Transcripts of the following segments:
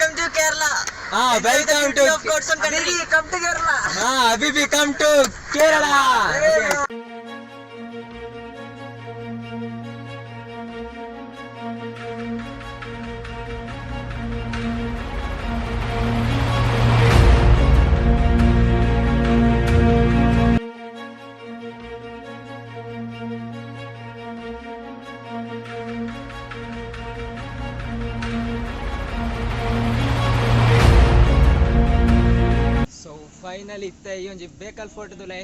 Welcome to Kerala. Welcome to Habibi, come to Kerala. Habibi, come to Kerala. Finally ಇತ್ತ ಈ ಒಂಜಿ Bekal fort ತುಲೆ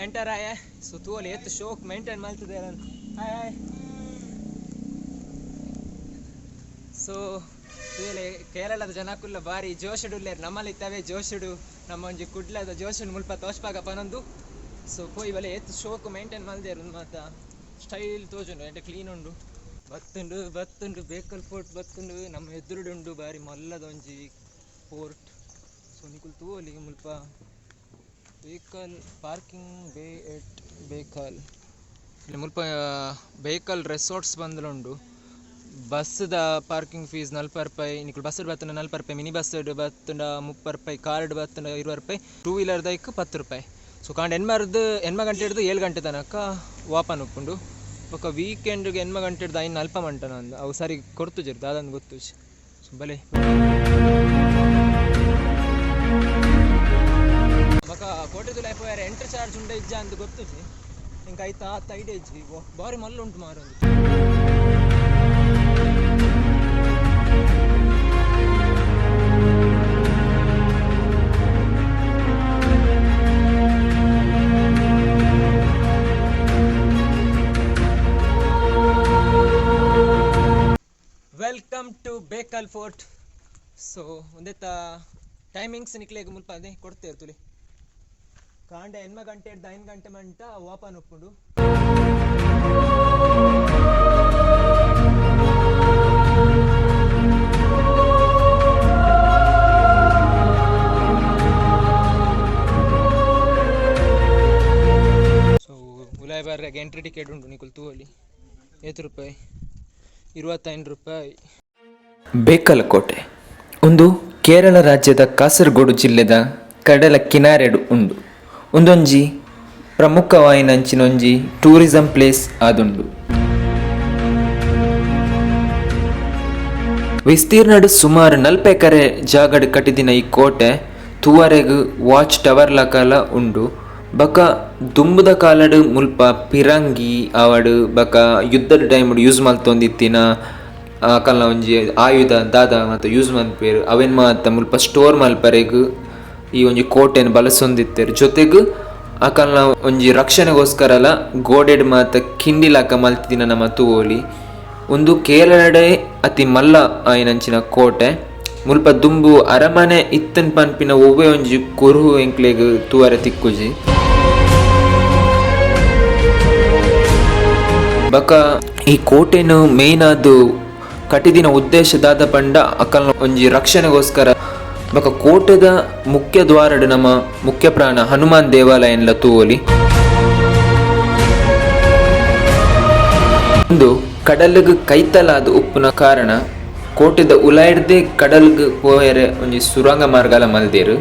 enter ಆಯ so ತೂವಲ್ಲಿ ಎತ್ತು ಶೋಕ್ maintain ಮಾಡ್ತಿದ್ದೆ ನಾನು ಹಾಯ್ ಸೊ ತೂಲೆ ಕೇರಳದ ಜನಕ್ಕುಲ್ಲ ಬಾರಿ ಜೋಶುಡುಲ್ಲೇರು ನಮ್ಮಲ್ಲಿ ಇತ್ತವೆ ಜೋಶುಡು ನಮ್ಮ ಒಂಜಿ ಕುಡ್ಲದ ಜೋಶುಡು ಮುಲ್ಪ ತೋಚ್ಪಾಗ ಪನೊಂದು ಸೊ ಪೋಯಿ ಬಲೆ ಎತ್ತು ಶೋಕ್ ಮೇಂಟೈನ್ ಮಲ್ದೇರು ಮಾತ ಸ್ಟೈಲ್ ತೋಜುಂಡು ಎಂಟೆ ಕ್ಲೀನ್ ಉಂಡು ಬತ್ತುಂಡು ಬೇಕಲ್ ಫೋರ್ಟ್ ಬತ್ತುಂಡು ನಮ್ಮ ಎದುರುಡುಂಡು ಬಾರಿ ಮಲ್ಲದ ಒಂಜಿ ಫೋರ್ಟ್ ಸೊ ನಿಕುಲ್ ತೂವಲ್ಲಿ ಮುಲ್ಪ ವೆಹಿಕಲ್ ಪಾರ್ಕಿಂಗ್ ಬೇ ಎಟ್ ಬೇಕಲ್ ಇಲ್ಲಿ ಮುಲ್ಪ ವೆಹಿಕಲ್ ರೆಸಾರ್ಟ್ಸ್ ಬಂದುಂಡು ಬಸ್ದ ಪಾರ್ಕಿಂಗ್ ಫೀಸ್ 40 ರೂಪಾಯಿ ನಿಕುಲ್ ಬಸ್ ಬತ್ತುಂಡ 40 ರೂಪಾಯಿ ಮಿನಿ ಬಸ್ ಬತ್ತುಂಡ 30 ರೂಪಾಯಿ ಕಾರ್ಡ್ ಬತ್ತುಂಡ 20 ರೂಪಾಯಿ ಟೂ ವೀಲರ್ ದೈಕ್ 10 ರೂಪಾಯಿ ಸೊ ಕಾಂಡ್ ಎನ್ಮ ಗಂಟೆ ಹಿಡಿದು 7 ಗಂಟೆ ತನಕ ವಾಪನ್ ಉಪ್ಪುಂಡು ಬೊಕ್ಕ ವೀಕೆಂಡ್ಗೆ ಎನ್ಮ ಗಂಟೆ ಹಿಡ್ದು ಐನು ಅಲ್ಪ ಮಂಟನ ಅಂದ ಅವು ಸರಿ ಕೊಡ್ತುಜಿರ್ದು ಅದೊಂದು ಗೊತ್ತು ಸೊ ಬಲೆ ಬಕ ಕೋಟೆದು ಲೈಫ್ ಬೇರೆ ಎಂಟ್ರಿ ಚಾರ್ಜ್ ಉಂಡ ಇಜ್ಜ ಅಂತ ಗೊತ್ತು ಇಂಕ ಆಯ್ತಾ ಆತ ಐಡಿಯಾ ಇಜ್ಜಿ ಬಾರಿ ಮಲ್ಲ ಉಂಟು ಮಾರೊಂದು welcome to Bekal fort so ಒಂದೆತ್ತ ಟೈಮಿಂಗ್ಸ್ ನಿಕ್ಲೆಗೆ ಮುಲ್ಪ ಅದೇ ಕೊಡ್ತೇವೆ ತುಲಿ ಕಾಂಡ 8 ಗಂಟೆ ಹಿಡ್ದು 5 ಗಂಟೆ ಮಂಟ ಓಪನ್ ಉಪ್ಪುಂಡು ಸೊ ಉಲಾಯ್ ಬಾರ್ಯಾಗ ಎಂಟ್ರಿ ಟಿಕೆಟ್ ಉಂಟು ನಿಕುಲ್ ತೂವಲ್ಲಿ 7 ರೂಪಾಯಿ 25 ರೂಪಾಯಿ ಬೇಕಲ ಕೋಟೆ ಒಂದು ಕೇರಳ ರಾಜ್ಯದ ಕಾಸರಗೋಡು ಜಿಲ್ಲೆದ ಕಡಲ ಕಿನಾರೆಡು ಉಂಡು ಒಂದೊಂಜಿ ಪ್ರಮುಖವಾಯಿನಂಚಿನೊಂಜಿ ಟೂರಿಸಂ ಪ್ಲೇಸ್ ಆದುಂಡು ವಿಸ್ತೀರ್ಣಡು ಸುಮಾರು 40 ಎಕರೆ ಜಾಗಡ್ ಕಟ್ಟಿದಿನ ಈ ಕೋಟೆ ತೂವರೆಗ್ ವಾಚ್ ಟವರ್ ಲಕಲ ಉಂಡು ಬಕ ದುಂಬುದ ಕಾಲಡು ಮುಲ್ಪ ಪಿರಂಗಿ ಅವಡು ಬಕ ಯುದ್ಧದ ಟೈಮ್ ಯೂಸ್ ಮಲ್ತೊಂದಿತ್ತಿನ ಅಕಲ್ನ ಒಂಜಿ ಆಯುಧ ದಾದ ಮತ್ತು ಯೂಸ್ ಮಲ್ಪೇರು ಅವೆನ್ ಮಾತ ಮುಲ್ಪ ಸ್ಟೋರ್ ಮಲ್ಪರೆಗ್ ಈ ಒಂಜಿ ಕೋಟೆನ್ ಬಳಸೊಂದಿತ್ತೇರು ಜೊತೆಗ್ ಅಕಲ್ನ ಒಂಜಿ ರಕ್ಷಣೆಗೋಸ್ಕರಲ ಗೋಡೆಡ್ ಮಾತ ಕಿಂಡಿಲಾಕ ಮಲ್ತಿದಿನ ನಮ್ಮ ತೂವೋಲಿ ಒಂದು ಕೇರಳಡೆ ಅತಿ ಮಲ್ಲ ಆಯ್ನಂಚಿನ ಕೋಟೆ ಮುಲ್ಪ ದುಂಬು ಅರಮನೆ ಇತ್ತನ್ ಪನ್ಪಿನ ಒವ್ವೆ ಒಂಜಿ ಕುರುಹು ಎಂಕ್ಲೆಗ್ ತೂವರೆ ತಿಕ್ಕುಜಿ ಬಕ ಈ ಕೋಟೆನು ಮೇಯ್ನ್ ಆದು ಕಟ್ಟಿದಿನ ಉದ್ದೇಶದಾದ ಪಂಡ ಅಕಲ್ನ ಒಂಜಿ ರಕ್ಷಣೆಗೋಸ್ಕರ ಬಕ ಕೋಟೆದ ಮುಖ್ಯ ದ್ವಾರಡು ನಮ್ಮ ಮುಖ್ಯ ಪ್ರಾಣ ಹನುಮಾನ್ ದೇವಾಲಯನ್ಲ ತೂವೊಲಿ ಒಂದು ಕಡಲ್ಗ್ ಕೈತಲಾದ ಉಪ್ಪುನ ಕಾರಣ ಕೋಟೆದ ಉಲಾಯ್ಡ್ದೆ ಕಡಲ್ಗ್ ಪೋಯರೆ ಒಂಜಿ ಸುರಂಗ ಮಾರ್ಗಲ ಮಲ್ದೇರು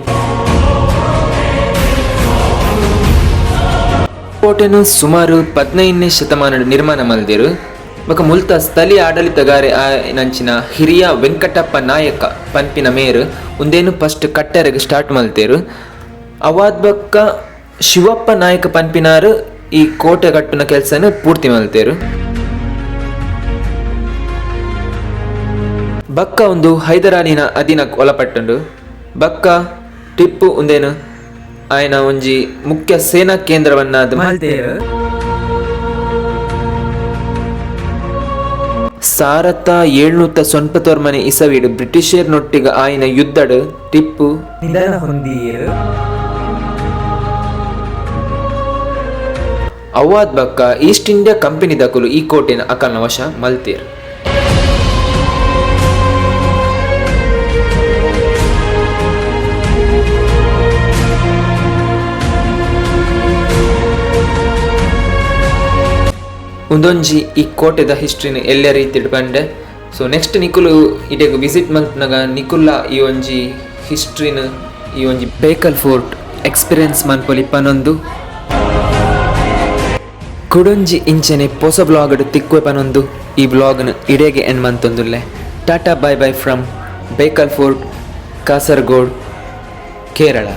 ಕೋಟೆನು ಸುಮಾರು 15ನೇ ಶತಮಾನದ ನಿರ್ಮಾಣ ಮಲ್ದೇರು ಬಕ ಮುಲ್ತ ಸ್ಥಳೀಯ ಆಡಳಿತಗಾರೆ ನಂಚಿನ ಹಿರಿಯ ವೆಂಕಟಪ್ಪ ನಾಯಕ ಪನ್ಪಿನ ಮೇರು ಒಂದೇನು ಫಸ್ಟ್ ಕಟ್ಟರೆಗೆ ಸ್ಟಾರ್ಟ್ ಮಲ್ತೇರು ಅವಾದ್ ಬಕ್ಕ ಶಿವಪ್ಪ ನಾಯಕ ಪನ್ಪಿನಾರು ಈ ಕೋಟೆ ಕಟ್ಟುನ ಕೆಲಸನ ಪೂರ್ತಿ ಮಲ್ತೇರು ಬಕ್ಕ ಒಂದು ಹೈದರಾಲಿನ ಅಧೀನಕ್ಕೆ ಒಳಪಟ್ಟುಂಡು ಬಕ್ಕ ಟಿಪ್ಪು ಒಂದೇನು ಆಯ್ನ ಒಂಜಿ ಮುಖ್ಯ ಸೇನಾ ಕೇಂದ್ರವನ್ನಾದ ಮಲ್ತೇರು ಸಾರತ 790 ಇಸವಿಡು ಬ್ರಿಟಿಷರ್ನೊಟ್ಟಿಗ ಆಯ್ನ ಯುದ್ಧಡ್ ಟಿಪ್ಪು ನಿಧನ ಹೊಂದಿರು ಅವಾದ್ ಬಕ್ಕ ಈಸ್ಟ್ ಇಂಡಿಯಾ ಕಂಪನಿ ದಕುಲು ಈ ಕೋಟೆನ ಅಕಲ್ನ ವಶ ಮಲ್ತೇರು ಒಂದೊಂಜಿ ಈ ಕೋಟೆದ ಹಿಸ್ಟ್ರಿನ ಎಲ್ಲ ರೀತಿ ಬಂಡೆ ಸೊ ನೆಕ್ಸ್ಟ್ ನಿಕುಲು ಇಡೆಗ್ ವಿಸಿಟ್ ಮಲ್ತ್ನಾಗ ನಿಕುಲ್ಲ ಈ ಒಂಜಿ ಹಿಸ್ಟ್ರಿನ ಈ ಒಂಜಿ ಬೇಕಲ್ ಫೋರ್ಟ್ ಎಕ್ಸ್ಪೀರಿಯನ್ಸ್ ಮನ್ಪೊಲಿ ಪನೊಂದು ಕುಡೊಂಜಿ ಇಂಚನೆ ಹೊಸ ಬ್ಲಾಗ್ ತಿಕ್ಕುವೆ ಪನೊಂದು ಈ ಬ್ಲಾಗ್ನ ಇಡೆಗೆ ಎಂಡ್ ಮಂತೊಂದುಲ್ಲೆ. Tata bye bye from Bekal fort, Kasaragod, Kerala.